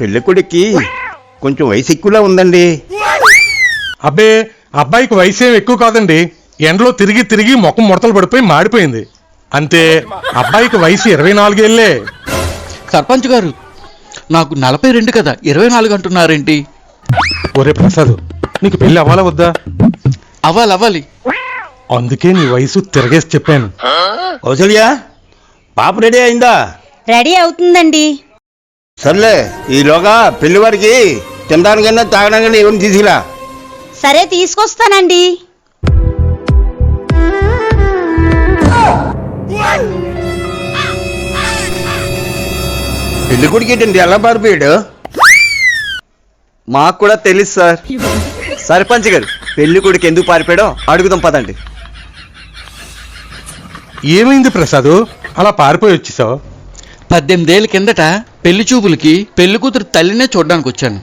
పెళ్లి కొడుక్కి కొంచెం వయసు ఎక్కువలా ఉందండి. అబ్బే, అబ్బాయికి వయసు ఏం ఎక్కువ కాదండి. ఎండలో తిరిగి తిరిగి ముఖం ముడతలు పడిపోయి మాడిపోయింది అంతే. అబ్బాయికి వయసు 24 ఏళ్లే. సర్పంచ్ గారు, నాకు 42 కదా, 24 అంటున్నారేంటి? ఒరే ప్రసాద్, నీకు పెళ్లి అవ్వాలా వద్దా? అవ్వాలి. అందుకే నీ వయసు తిరగేసి చెప్పాను. కౌసల్య, పాప రెడీ అయిందా? రెడీ అవుతుందండి. సర్లే, ఈలోగా పెళ్లివారికి తినడానికైనా తాగడానికైనా ఏమైనా తీసుకురా. సరే, తీసుకొస్తానండి. పెళ్లి కొడుకు ఏంటండి ఎలా పారిపోయాడు? మాకు కూడా తెలుసు సార్. సర్పంచ్ గారు, పెళ్లి కొడుకు ఎందుకు పారిపోయాడో అడుగుదాం పదండి. ఏమైంది ప్రసాద్, అలా పారిపోయి వచ్చేసావు? 18 ఏళ్ల కిందట పెళ్లి చూపులకి పెళ్లి కూతురు తల్లినే చూడడానికి వచ్చాను.